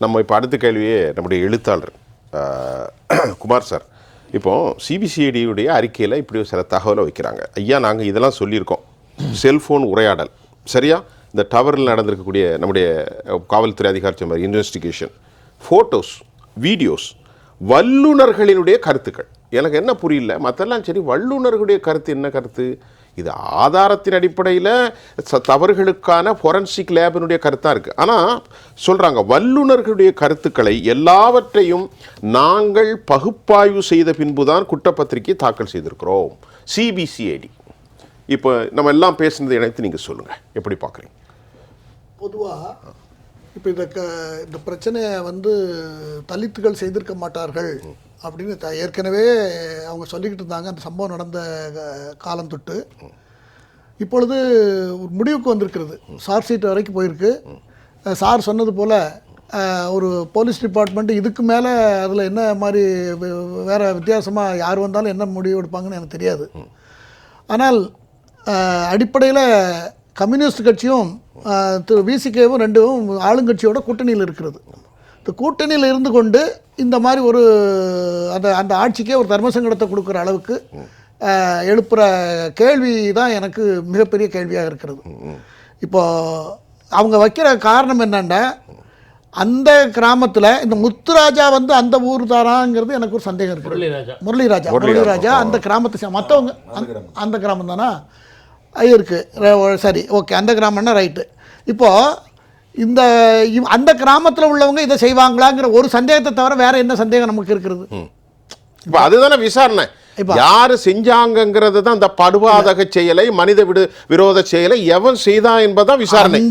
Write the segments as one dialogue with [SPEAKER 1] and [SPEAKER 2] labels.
[SPEAKER 1] நம்ம இப்போ அடுத்த கேள்வியே நம்முடைய எழுத்தாளர் குமார் சார். இப்போது சிபிசிஐடியுடைய அறிக்கையில் இப்படி சில தகவலை வைக்கிறாங்க. ஐயா, நாங்கள் இதெல்லாம் சொல்லியிருக்கோம். செல்ஃபோன் உரையாடல் சரியா, இந்த டவரில் நடந்திருக்கக்கூடிய நம்முடைய காவல்துறை அதிகாரி சொன்ன இன்வெஸ்டிகேஷன், ஃபோட்டோஸ், வீடியோஸ், வல்லுநர்களினுடைய கருத்துக்கள். எனக்கு என்ன புரியல, மற்றெல்லாம் சரி, வல்லுநர்களுடைய கருத்து என்ன கருத்து? இது ஆதாரத்தின் அடிப்படையில் தவறுகளுக்கான ஃபொரன்சிக் லேபினுடைய கருத்தாக இருக்குது. ஆனால் சொல்கிறாங்க, வல்லுநர்களுடைய கருத்துக்களை எல்லாவற்றையும் நாங்கள் பகுப்பாய்வு செய்த பின்புதான் குற்றப்பத்திரிகை தாக்கல் செய்திருக்கிறோம். சிபிசிஐடி இப்போ நம்ம எல்லாம் பேசுனதை இணைத்து நீங்கள் சொல்லுங்கள், எப்படி பார்க்குறீங்க?
[SPEAKER 2] பொதுவாக இப்போ இந்த பிரச்சனையை தலித்துகள் செய்திருக்க மாட்டார்கள் அப்படின்னு ஏற்கனவே அவங்க சொல்லிக்கிட்டு இருந்தாங்க. அந்த சம்பவம் நடந்த காலம் தொட்டு இப்பொழுது ஒரு முடிவுக்கு வந்திருக்கிறது. சார்ஜ் ஷீட் வரைக்கும் போயிருக்கு. சார் சொன்னது போல் ஒரு போலீஸ் டிபார்ட்மெண்ட்டு இதுக்கு மேலே அதில் என்ன மாதிரி வேறு வித்தியாசமாக யார் வந்தாலும் என்ன முடிவு எடுப்பாங்கன்னு எனக்கு தெரியாது. ஆனால் அடிப்படையில் கம்யூனிஸ்ட் கட்சியும் திரு விசிகேவும் ரெண்டும் ஆளுங்கட்சியோட கூட்டணியில் இருக்கிறது. இந்த கூட்டணியில் இருந்து கொண்டு இந்த மாதிரி ஒரு அந்த ஆட்சிக்கே ஒரு தர்மசங்கடத்தை கொடுக்குற அளவுக்கு எழுப்புகிற கேள்வி தான் எனக்கு மிகப்பெரிய கேள்வியாக இருக்கிறது. இப்போது அவங்க வைக்கிற காரணம் என்னென்னா, அந்த கிராமத்தில் இந்த முத்துராஜா அந்த ஊர் தாராங்கிறது எனக்கு ஒரு சந்தேகம் இருக்குது. முரளிராஜா அந்த கிராமத்தை மற்றவங்க அந்த கிராமம் தானா இருக்குது. சரி, ஓகே, அந்த கிராமம்னா ரைட்டு. இப்போது அந்த கிராமத்தில் உள்ளவங்க இதை செய்வாங்களாங்கிற ஒரு சந்தேகத்தை தவிர வேற என்ன சந்தேகம் நமக்கு இருக்கிறது?
[SPEAKER 1] இப்போ அதுதானே விசாரணை. யாரு செஞ்சாங்கிறது தான் அந்த படுபாதக செயலை, மனித விரோத செயலை எவன் செய்தான் என்பதுதான் விசாரணை.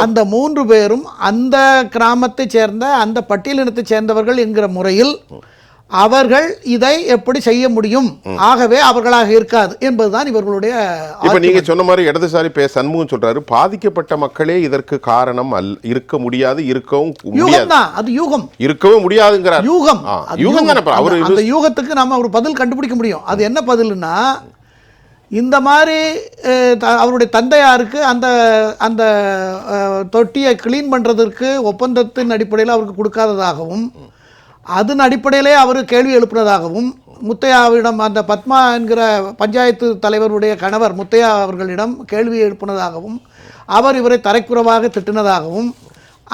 [SPEAKER 2] அந்த 3 பேரும் அந்த கிராமத்தை சேர்ந்த அந்த பட்டியலினத்தை சேர்ந்தவர்கள் என்கிற முறையில் அவர்கள் இதை எப்படி செய்ய முடியும், ஆகவே அவர்களாக இருக்காது என்பதுதான் இவர்களுடைய.
[SPEAKER 1] இப்ப நீங்க சொன்ன மாதிரி இடதுசாரி சண்முகம் சொல்றாரு, பாதிக்கப்பட்ட மக்களே இதற்கு காரணம் இருக்க முடியாது, இருக்கவும் முடியாது.
[SPEAKER 2] அது யூகம்,
[SPEAKER 1] இருக்கவும் முடியாதுங்கிறார்.
[SPEAKER 2] யூகம்
[SPEAKER 1] தானே.
[SPEAKER 2] அந்த யூகத்துக்கு நம்ம ஒரு பதில் கண்டுபிடிக்க முடியும். அது என்ன பதில்னா, இந்த மாதிரி அவருடைய தந்தையாருக்கு அந்த அந்த தொட்டியை கிளீன் பண்ணுறதற்கு ஒப்பந்தத்தின் அடிப்படையில் அவருக்கு கொடுக்காததாகவும், அதன் அடிப்படையிலே அவர் கேள்வி எழுப்பினதாகவும், முத்தையாவிடம் அந்த பத்மா என்கிற பஞ்சாயத்து தலைவருடைய கணவர் முத்தையா அவர்களிடம் கேள்வி எழுப்பினதாகவும், அவர் இவரை தரைக்குறைவாக திட்டினதாகவும்,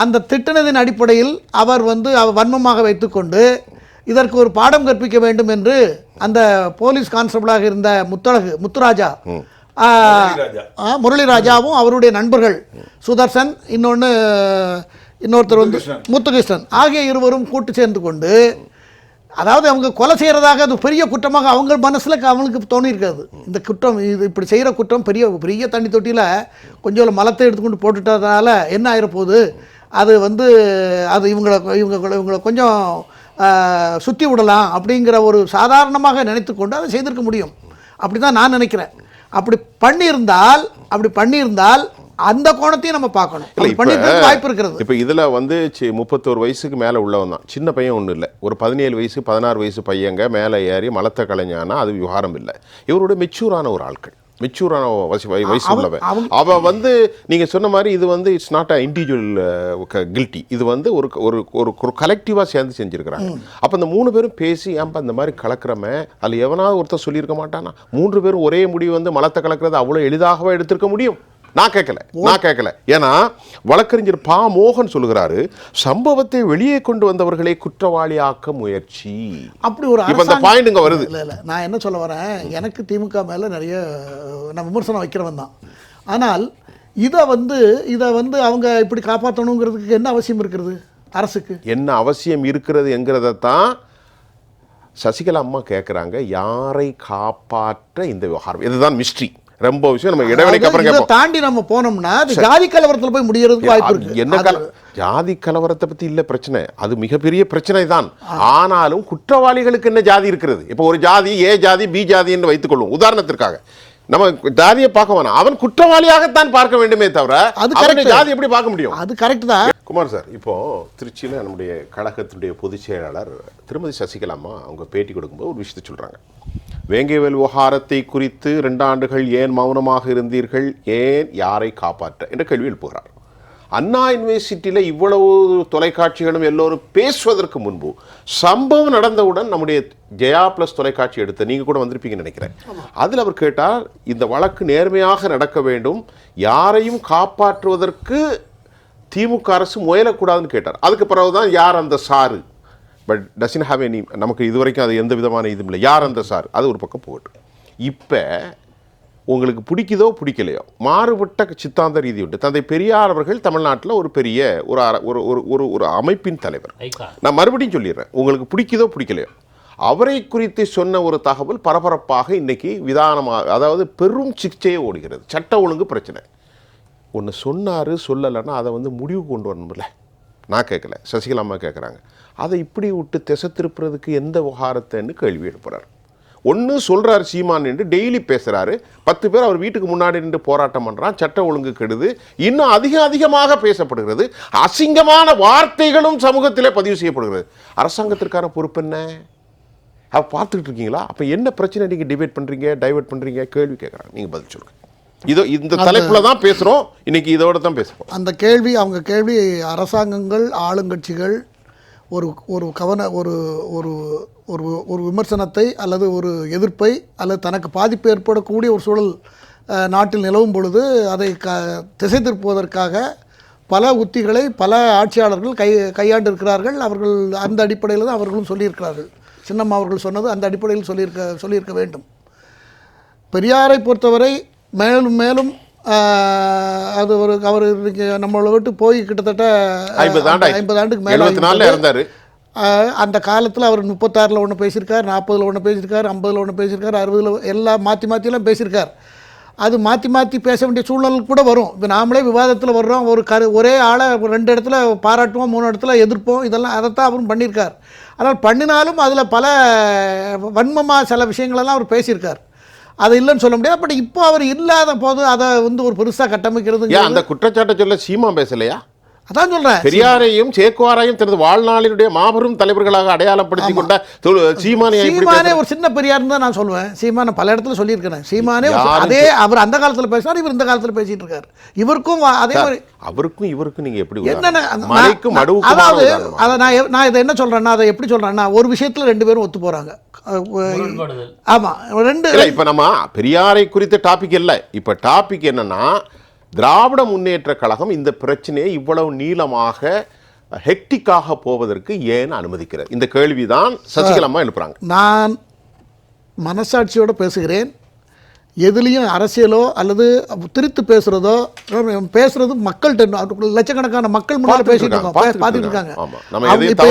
[SPEAKER 2] அந்த திட்டினதின் அடிப்படையில் அவர் வன்மமாக வைத்துக்கொண்டு இதற்கு ஒரு பாடம் கற்பிக்க வேண்டும் என்று அந்த போலீஸ் கான்ஸ்டபிளாக இருந்த முத்துராஜா, முரளிராஜாவும் அவருடைய நண்பர்கள் சுதர்சன், இன்னொருத்தர் முத்துகிருஷ்ணன் ஆகிய இருவரும் கூட்டு சேர்ந்து கொண்டு, அதாவது அவங்க கொலை செய்கிறதாக அது பெரிய குற்றமாக அவங்க மனசில் அவங்களுக்கு தோணியிருக்காது. இந்த குற்றம், இது இப்படி செய்கிற குற்றம் பெரிய பெரிய தண்ணி தொட்டியில் கொஞ்சம் மலத்தை எடுத்துக்கொண்டு போட்டுட்டதுனால என்ன ஆகிடப்போகுது, அது அது இவங்களை கொஞ்சம் சுற்றி விடலாம் அப்படிங்கிற ஒரு சாதாரணமாக நினைத்து கொண்டு அதை செய்திருக்க முடியும். அப்படி தான் நான் நினைக்கிறேன். அப்படி பண்ணியிருந்தால் அந்த கோணத்தையும் நம்ம பார்க்கணும். வாய்ப்பு இருக்கிறது.
[SPEAKER 1] இப்போ இதில் 31 வயசுக்கு மேலே உள்ளவன் தான், சின்ன பையன் ஒன்றும் இல்லை. ஒரு 17 வயசு 16 வயசு பையங்க மேலே ஏறி மலத்தை கலைஞ்சானா அது விவகாரம் இல்லை. இவரோட மெச்சூரான ஒரு ஆட்கள், மெச்சூரான வயசு உள்ளவன். அவன் நீங்கள் சொன்ன மாதிரி இது it's not a individual guilty. இது ஒரு கலெக்டிவாக சேர்ந்து செஞ்சுருக்கிறாங்க. அப்போ இந்த 3 பேரும் பேசி, ஏன்பா இந்த மாதிரி கலக்கிறமே, அதில் எவனாவது ஒருத்தர் சொல்லியிருக்க மாட்டானா? 3 பேரும் ஒரே முடிவு மலத்தை கலக்கிறது அவ்வளோ எளிதாகவே எடுத்திருக்க முடியும்? நான் கேட்கல. ஏன்னா வழக்கறிஞர் பா மோகன் சொல்லுகிறாரு, சம்பவத்தை வெளியே கொண்டு வந்தவர்களை குற்றவாளியாக்க முயற்சி.
[SPEAKER 2] அப்படி ஒரு
[SPEAKER 1] பாயிண்ட் இங்க வருது.
[SPEAKER 2] இல்லை, நான் என்ன சொல்ல வரேன், எனக்கு திமுக மேல நிறைய நான் விமர்சனம் வைக்கிறவன் தான். ஆனால் இதை அவங்க இப்படி காப்பாற்றணுங்கிறதுக்கு என்ன அவசியம் இருக்கிறது? அரசுக்கு
[SPEAKER 1] என்ன அவசியம் இருக்கிறது என்கிறதான் சசிகலா அம்மா கேட்குறாங்க. யாரை காப்பாற்ற இந்த விவகாரம், இதுதான் மிஸ்ட்ரி. ரொம்ப விஷயம் நம்ம இடைவெளிக்கு அப்புறம்
[SPEAKER 2] தாண்டி நம்ம போனோம்னா ஜாதி கலவரத்தில் போய் முடியறதுக்கு வாய்ப்பு இருக்கு.
[SPEAKER 1] என்ன ஜாதி கலவரத்தை பத்தி இல்ல பிரச்சனை, அது மிகப்பெரிய பிரச்சனை தான். ஆனாலும் குற்றவாளிகளுக்கு என்ன ஜாதி இருக்கிறது? இப்போ ஒரு ஜாதி ஏ ஜாதி பி ஜாதி என்று வைத்துக் கொள்வோம் உதாரணத்திற்காக. நம்ம ஜாதியை பார்க்க வேணாம், அவன் குற்றவாளியாகத்தான் பார்க்க வேண்டுமே தவிர ஜாதி எப்படி பார்க்க முடியும்?
[SPEAKER 2] அது கரெக்ட் தான்.
[SPEAKER 1] குமார் சார், இப்போ திருச்சியில் நம்முடைய கழகத்தினுடைய பொதுச் செயலாளர் திருமதி சசிகலா அம்மா அவங்க பேட்டி கொடுக்கும்போது ஒரு விஷயத்தை சொல்றாங்க. வேங்கைவேல் விவகாரத்தை குறித்து 2 ஆண்டுகள் ஏன் மௌனமாக இருந்தீர்கள், ஏன் யாரை காப்பாற்ற என்ற கேள்வி எழுப்புகிறார். அண்ணா யூனிவர்சிட்டியில் இவ்வளவு தொலைக்காட்சிகளும் எல்லோரும் பேசுவதற்கு முன்பு சம்பவம் நடந்தவுடன் நம்முடைய ஜெயா பிளஸ் தொலைக்காட்சி எடுத்த நீங்கள் கூட வந்திருப்பீங்கன்னு நினைக்கிறேன். அதில் அவர் கேட்டார், இந்த வழக்கு நேர்மையாக நடக்க வேண்டும், யாரையும் காப்பாற்றுவதற்கு திமுக அரசு முயலக்கூடாதுன்னு கேட்டார். அதுக்கு பிறகுதான் யார் அந்த சாரு, பட் டசன் ஹாவ் எனி, நமக்கு இதுவரைக்கும் அது எந்த விதமான இதுவும் இல்லை. யார் அந்த சார், அது ஒரு பக்கம் போகட்டும். இப்போ உங்களுக்கு பிடிக்குதோ பிடிக்கலையோ மாறுபட்ட சித்தாந்த ரீதி உண்டு. தந்தை பெரியார் அவர்கள் தமிழ்நாட்டில் ஒரு பெரிய ஒரு அமைப்பின் தலைவர். நான் மறுபடியும் சொல்லிடுறேன், உங்களுக்கு பிடிக்குதோ பிடிக்கலையோ அவரை குறித்து சொன்ன ஒரு தகவல் பரபரப்பாக இன்னைக்கு விதானமாக, அதாவது பெரும் சிகிச்சையே ஓடுகிறது. சட்ட ஒழுங்கு பிரச்சனை. ஒன்று சொன்னார் சொல்லலைன்னா அதை முடிவு கொண்டு வரணும்ல. நான் கேட்கல, சசிகலா அம்மா கேட்குறாங்க. அதை இப்படி விட்டு திசை திருப்புறதுக்கு எந்த விவகாரத்தைன்னு கேள்வி எழுப்புறாரு. ஒன்று சொல்கிறார் சீமான் என்று டெய்லி பேசுகிறாரு, 10 பேர் அவர் வீட்டுக்கு முன்னாடி நின்று போராட்டம் பண்ணுறான், சட்ட ஒழுங்கு கெடுது, இன்னும் அதிகமாக பேசப்படுகிறது, அசிங்கமான வார்த்தைகளும் சமூகத்திலே பதிவு செய்யப்படுகிறது. அரசாங்கத்திற்கான பொறுப்பு என்ன? பார்த்துக்கிட்டு இருக்கீங்களா? அப்போ என்ன பிரச்சனை நீங்கள் டிபேட் பண்ணுறீங்க, டைவர்ட் பண்ணுறீங்க? கேள்வி கேட்குறாங்க, நீங்கள் பதில் சொல்லுங்கள். இதோ இந்த தலைப்பில் தான் பேசுகிறோம் இன்னைக்கு, இதோட தான் பேசுகிறோம்.
[SPEAKER 2] அந்த கேள்வி, அவங்க கேள்வி அரசாங்கங்கள் ஆளுங்கட்சிகள் ஒரு கவன ஒரு ஒரு ஒரு ஒரு விமர்சனத்தை அல்லது ஒரு எதிர்ப்பை அல்லது தனக்கு பாதிப்பு ஏற்படக்கூடிய ஒரு சூழல் நாட்டில் நிலவும் பொழுது அதை திசை திருப்புவதற்காக பல உத்திகளை பல ஆட்சியாளர்கள் கையாண்டு இருக்கிறார்கள். அவர்கள் அந்த அடிப்படையில் தான் அவர்களும் சொல்லியிருக்கிறார்கள். சின்னம்மா அவர்கள் சொன்னது அந்த அடிப்படையில் சொல்லியிருக்க வேண்டும். பெரியாரை பொறுத்தவரை மேலும் மேலும் அது அவர் நம்மளை விட்டு போய் கிட்டத்தட்ட 50 ஆண்டுக்கு மேலே இருந்தார். அந்த காலத்தில் அவர் 36 ஒன்று பேசியிருக்கார், 40 ஒன்று பேசியிருக்கார், 50 ஒன்று பேசியிருக்கார், 60 எல்லாம் மாற்றிலாம் பேசியிருக்கார். அது மாற்றி பேச வேண்டிய சூழ்நிலை கூட வரும். இப்போ நாமளே விவாதத்தில் வர்றோம், ஒரே ஆளை 2 இடத்துல பாராட்டுவோம், 3 இடத்துல எதிர்ப்போம், இதெல்லாம் அதைத்தான் அவரும் பண்ணியிருக்கார். ஆனால் பண்ணினாலும் அதில் பல வன்மமாக சில விஷயங்களெல்லாம் அவர் பேசியிருக்கார். அது இல்லைன்னு சொல்ல முடியாது. பட் இப்போ அவர் இல்லாத போது அதை ஒரு பெருசாக கட்டமைக்கிறது.
[SPEAKER 1] அந்த குற்றச்சாட்டை சொல்ல சீமா பேசலையா?
[SPEAKER 2] அதான் சொல்றேன்,
[SPEAKER 1] பெரியாரையும் சேக்குவாரையும் தனது வாழ்நாளினுடைய மாபெரும் தலைவர்களாக அடையாளப்படுத்தி கொண்ட சீமானே
[SPEAKER 2] ஒரு சின்ன பெரியார் தான் நான் சொல்லுவேன். சீமான பல இடத்துல சொல்லியிருக்கிறேன். சீமானே அதே அவர் அந்த காலத்தில் பேசினார், இவர் இந்த காலத்தில் பேசிட்டு இருக்காரு. இவருக்கும் அதே மாதிரி
[SPEAKER 1] அவருக்கும் இவருக்கும் நீங்க எப்படி
[SPEAKER 2] என்னென்ன, அதாவது அதை நான் இதை என்ன சொல்றேன்னா, அதை எப்படி சொல்றேன்னா, ஒரு விஷயத்துல 2 பேரும் ஒத்து போறாங்க. ஆமா, 2
[SPEAKER 1] இப்ப நம்ம பெரியாரை குறித்த டாபிக் இல்ல. இப்ப டாபிக் என்னன்னா, திராவிட முன்னேற்ற கழகம் இந்த பிரச்சனையை இவ்வளவு நீளமாக ஹெக்டிக்காக போவதற்கு ஏன் அனுமதிக்கிறது? இந்த கேள்விதான் சசிகலா அம்மா எழுப்புறாங்க.
[SPEAKER 2] நான் மனசாட்சியோட பேசுகிறேன். எதுலேயும் அரசியலோ அல்லது திரித்து பேசுறதோ பேசுறது மக்கள்கிட்ட லட்சக்கணக்கான மக்கள் முன்னாடி பேசிட்டு இருக்கோம், பார்த்துட்டு இருக்காங்க. இப்போ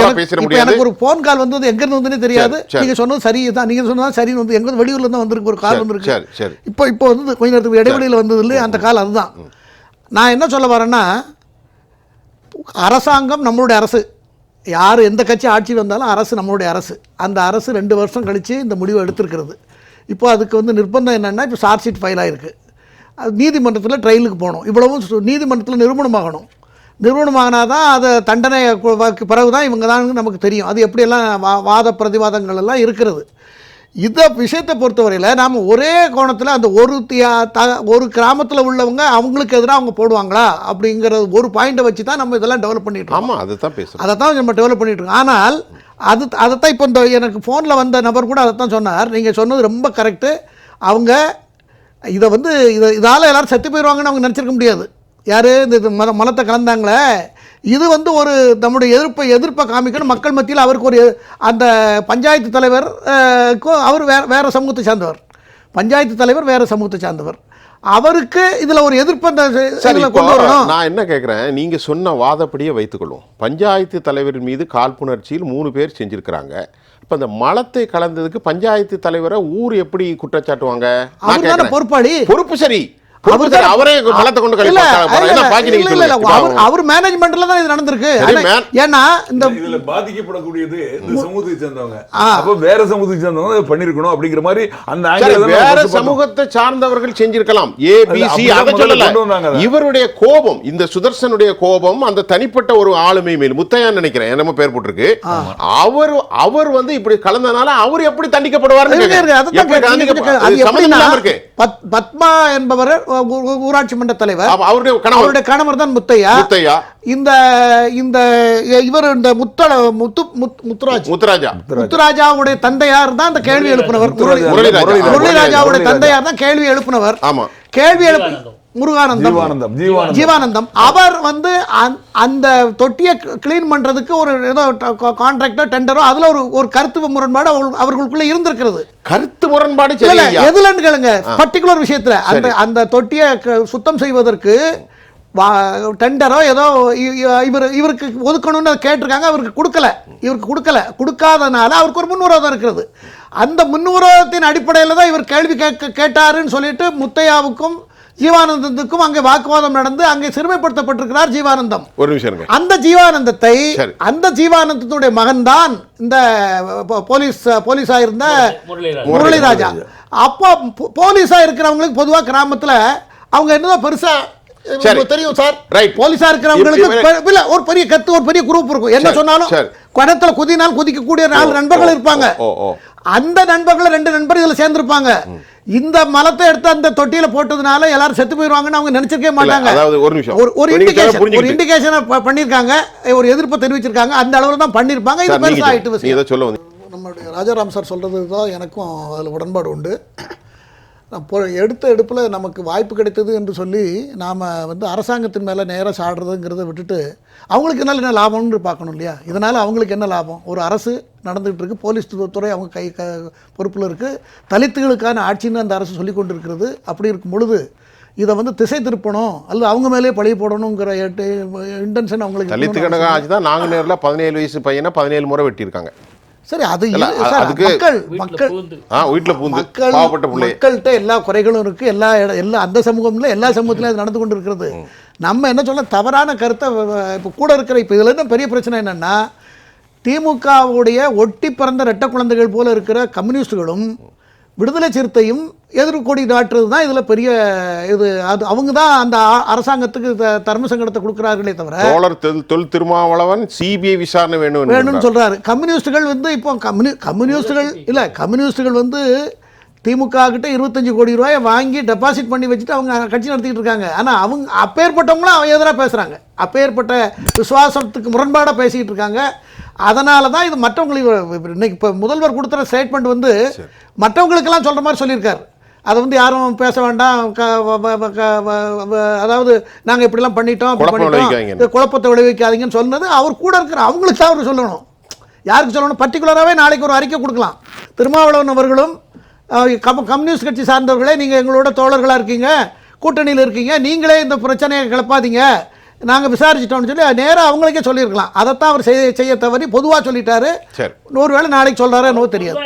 [SPEAKER 2] எனக்கு ஒரு ஃபோன் கால் வந்தது, எங்கேருந்து வந்துன்னே தெரியாது. நீங்கள் சொன்னது சரி தான், நீங்கள் சொன்னது சரின்னு எங்கே வெளியூர்ல தான் வந்திருக்கு, ஒரு கால் வந்திருக்கு. இப்போ கொஞ்ச நேரத்துக்கு இடைவெளியில் வந்தது இல்லை அந்த கால். அதுதான் நான் என்ன சொல்ல வரேன்னா, அரசாங்கம் நம்மளுடைய அரசு, யார் எந்த கட்சி ஆட்சி வந்தாலும் அரசு நம்மளுடைய அரசு. அந்த அரசு 2 வருஷம் கழித்து இந்த முடிவை எடுத்திருக்கிறது. இப்போ அதுக்கு நிர்பந்தம் என்னென்னா, இப்போ சார்ஜ் ஷீட் ஃபைல் ஆகிருக்கு, அது நீதிமன்றத்தில் ட்ரையலுக்கு போகணும், இவ்வளவும் நீதிமன்றத்தில் நிரூபணமாகணும். நிரூபணமாகனா தான் அதை தண்டனை பிறகு தான் இவங்க தான் நமக்கு தெரியும். அது எப்படியெல்லாம் வாத பிரதிவாதங்கள் எல்லாம் இருக்கிறது. இந்த விஷயத்தை பொறுத்தவரையில் நாம் ஒரே கோணத்தில் அந்த ஒரு கிராமத்தில் உள்ளவங்க அவங்களுக்கு எதிராக அவங்க போடுவாங்களா அப்படிங்கிற ஒரு பாயிண்டை வச்சு தான் நம்ம இதெல்லாம் டெவலப் பண்ணிட்டு இருக்கோம்.
[SPEAKER 1] ஆமாம், அதை தான் பேசுகிறோம்,
[SPEAKER 2] அதை தான் நம்ம டெவலப் பண்ணிட்டு இருக்கோம். ஆனால் அதைத்தான் இப்போ இந்த எனக்கு ஃபோனில் வந்த நபர் கூட அதைத்தான் சொன்னார். நீங்கள் சொன்னது ரொம்ப கரெக்டு. அவங்க இதை இதால் எல்லோரும் செத்து போயிடுவாங்கன்னு அவங்க நினச்சிருக்க முடியாது. யார் இந்த மலத்தை கலந்தாங்களே, இது ஒரு நம்முடைய எதிர்ப்பை காமிக்கணும் மக்கள் மத்தியில். அவருக்கு ஒரு அந்த பஞ்சாயத்து தலைவர் அவர் வேறு சமூகத்தை சார்ந்தவர், பஞ்சாயத்து தலைவர் வேறு சமூகத்தை சார்ந்தவர், அவருக்கு இதில் ஒரு எதிர்ப்பு கொண்டு வரணும்.
[SPEAKER 1] நான் என்ன கேட்குறேன், நீங்கள் சொன்ன வாதப்படியே வைத்துக்கொள்வோம். பஞ்சாயத்து தலைவரின் மீது காழ்ப்புணர்ச்சியில் 3 பேர் செஞ்சுருக்கிறாங்க. இப்போ அந்த மலத்தை கலந்ததுக்கு பஞ்சாயத்து தலைவரை ஊர் எப்படி குற்றச்சாட்டுவாங்க?
[SPEAKER 2] பொறுப்பாளி,
[SPEAKER 1] பொறுப்பு சரி, அவரே மலத்தை கொண்டு
[SPEAKER 2] அவர் மேனேஜ்மெண்ட்ல தான் இது நடந்திருக்கு. ஏன்னா இந்த
[SPEAKER 3] இதுல பாதிக்கப்படக்கூடியது இந்த சமூகத்தை சேர்ந்தவங்க, அப்ப வேற சமூகத்தை சேர்ந்தவங்க பண்ணிருக்கணும் அப்படிங்கிற மாதிரி அந்த
[SPEAKER 1] வேற சமூகத்தை சார்ந்தவர்கள் செஞ்சிருக்கலாம். ஏபிசி அதை சொல்லல. இவருடைய கோபம், இந்த சுதர்சனுடைய கோபம் அந்த தனிப்பட்ட ஒரு ஆளுமை மேல், முத்தையான்னு நினைக்கிறேன் என்னமோ பேர் போட்டிருக்கு, அவர் இப்படி கலந்தனால அவர் எப்படி தண்டிக்கப்படுவார்?
[SPEAKER 2] பத்மா என்பவர் ஊராட்சி மன்ற தலைவர்,
[SPEAKER 1] அப்ப அவருடைய
[SPEAKER 2] கணவர் தான் முத்தையா.
[SPEAKER 1] முத்தையா
[SPEAKER 2] இந்த இந்த இவர் இந்த முத்துராஜாவுடைய தந்தையார் தான் இந்த கேள்வி எழுப்பினவர். முரளிராஜாவுடைய தந்தையார் தான் கேள்வி எழுப்பினவர்.
[SPEAKER 1] ஆமா,
[SPEAKER 2] கேள்வி எழுப்பு ஜீவானந்தம். அவர் வந்து அந்த தொட்டியை கிளீன் பண்றதுக்கு ஒரு ஏதோ கான்ட்ராக்டோ டெண்டரோ அதுல ஒரு கருத்து முரண்பாடு அவர்களுக்குள்ள இருந்திருக்கிறது.
[SPEAKER 1] கருத்து முரண்பாடு
[SPEAKER 2] எதுலன்னு கேளுங்க, பர்டிகுலர் விஷயத்துல அந்த தொட்டியை சுத்தம் செய்வதற்கு டெண்டரோ ஏதோ இவருக்கு ஒதுக்கணும்னு கேட்டிருக்காங்க. இவருக்கு கொடுக்காதனால அவருக்கு ஒரு முன்விரோதம் இருக்கிறது. அந்த முன்விரோதத்தின் அடிப்படையில் தான் இவர் கேள்வி கேட்டாருன்னு சொல்லிட்டு முத்தையாவுக்கும் ஜீவானந்தத்துக்கும் அங்கே வாக்குவாதம் நடந்து அங்கே சிறுமைப்படுத்தப்பட்டிருக்கிறார் ஜீவானந்தம்.
[SPEAKER 1] ஒரு நிமிஷம்.
[SPEAKER 2] அந்த ஜீவானந்தத்துடைய மகன் தான் இந்த போலீஸா இருந்த முரளிராஜா. அப்போ போலீஸா இருக்கிறவங்களுக்கு பொதுவா கிராமத்துல அவங்க என்னதான் பெருசா தெரியும் சார். போலீஸா இருக்கிறவங்களுக்கு ஒரு பெரிய கத்து, ஒரு பெரிய குரூப் இருக்கும். என்ன சொன்னாலும் குணத்துல குதினால் குதிக்கக்கூடிய 4 நண்பர்கள் இருப்பாங்க. அந்த நண்பர்கள் 2 நண்பர் இதுல சேர்ந்திருப்பாங்க. இந்த மலத்தை எடுத்து அந்த தொட்டியில போட்டதுனால எல்லாரும் செத்து போயிருவாங்கன்னு அவங்க நினைச்சிருக்கவே மாட்டாங்க. ஒரு இண்டிகேஷன் பண்ணிருக்காங்க, ஒரு எதிர்ப்பு தெரிவிச்சிருக்காங்க. அந்த அளவுல தான் பண்ணிருப்பாங்க. இது பெருசா ஆயிட்டு நம்மளுடைய ராஜாராம் சார் சொல்றது தான் எனக்கும் அதுல உடன்பாடு உண்டு. எடுப்பில் நமக்கு வாய்ப்பு கிடைத்தது என்று சொல்லி நாம் வந்து அரசாங்கத்தின் மேலே நேராக சாடுறதுங்கிறத விட்டுட்டு அவங்களுக்கு என்ன லாபம்னு பார்க்கணும் இல்லையா? இதனால் அவங்களுக்கு என்ன லாபம்? ஒரு அரசு நடந்துகிட்டு இருக்குது, போலீஸ் துறை அவங்க பொறுப்பில் இருக்குது, தலித்துகளுக்கான ஆட்சின்னு அந்த அரசு சொல்லி கொண்டு இருக்கிறது. அப்படி இருக்கும் பொழுது இதை வந்து திசை திருப்பணும் அல்லது அவங்க மேலே பழி போடணுங்கிற இன்டென்ஷன் அவங்களுக்கு.
[SPEAKER 1] தலித்து கணக்காக ஆச்சு தான் நாங்கள் நேரில் 17 வயசு பையனை 17 முறை வெட்டியிருக்காங்க.
[SPEAKER 2] சரி, அது மக்கள்கிட்ட எல்லா குறைகளும் இருக்கு. எல்லா அந்த சமூகம்ல எல்லா சமூகத்திலும் அது நடந்து கொண்டு இருக்கிறது. நம்ம என்ன சொல்ல தவறான கருத்தை இப்போ கூட இருக்கிற இப்போ இதுல இருந்து பெரிய பிரச்சனை என்னன்னா, திமுகவுடைய ஒட்டி பிறந்த ரெட்ட குழந்தைகள் போல இருக்கிற கம்யூனிஸ்டுகளும் விடுதலை சிறுத்தையும் எதிர்கொடி நாட்டுறது தான் இதில் பெரிய இது. அது அவங்க தான் அந்த அரசாங்கத்துக்கு தர்ம சங்கடத்தை கொடுக்குறார்களே தவிர.
[SPEAKER 1] தொல் திருமாவளவன் சிபிஐ விசாரணை வேணும்னு
[SPEAKER 2] சொல்றாரு. கம்யூனிஸ்டுகள் வந்து இப்போ கம்யூனிஸ்டுகள் வந்து திமுக கிட்ட 25 கோடி ரூபாயை வாங்கி டெபாசிட் பண்ணி வச்சுட்டு அவங்க கட்சி நடத்திட்டு இருக்காங்க. ஆனால் அவங்க அப்பேற்பட்டவங்களும் அவங்க எதிராக பேசுகிறாங்க. அப்பேற்பட்ட விசுவாசத்துக்கு முரண்பாடாக பேசிக்கிட்டு இருக்காங்க. அதனால தான் இது மற்றவங்களுக்கு இன்னைக்கு இப்போ முதல்வர் கொடுத்துற ஸ்டேட்மெண்ட் வந்து மற்றவங்களுக்கெல்லாம் சொல்கிற மாதிரி சொல்லியிருக்காரு. அதை வந்து யாரும் பேச வேண்டாம், அதாவது நாங்கள் இப்படிலாம் பண்ணிட்டோம், குழப்பத்தை விளைவிக்காதீங்கன்னு சொன்னது அவர் கூட இருக்கிற அவங்களுக்கு தான் அவர் சொல்லணும். யாருக்கு சொல்லணும்? பர்டிகுலராகவே நாளைக்கு ஒரு அறிக்கை கொடுக்கலாம். திருமாவளவன் அவர்களும் கம்யூனிஸ்ட் கட்சி சார்ந்தவர்களே, நீங்கள் எங்களோட தோழர்களாக இருக்கீங்க, கூட்டணியில் இருக்கீங்க, நீங்களே இந்த பிரச்சனையை கிளப்பாதீங்க, நாங்கள் விசாரிச்சிட்டோம்னு சொல்லி நேராக அவங்களுக்கே சொல்லியிருக்கலாம். அதைத்தான் அவர் செய்ய தவறி பொதுவாக சொல்லிட்டாரு. ஒருவேளை நாளைக்கு சொல்கிறாரோ என்னவோ தெரியாது.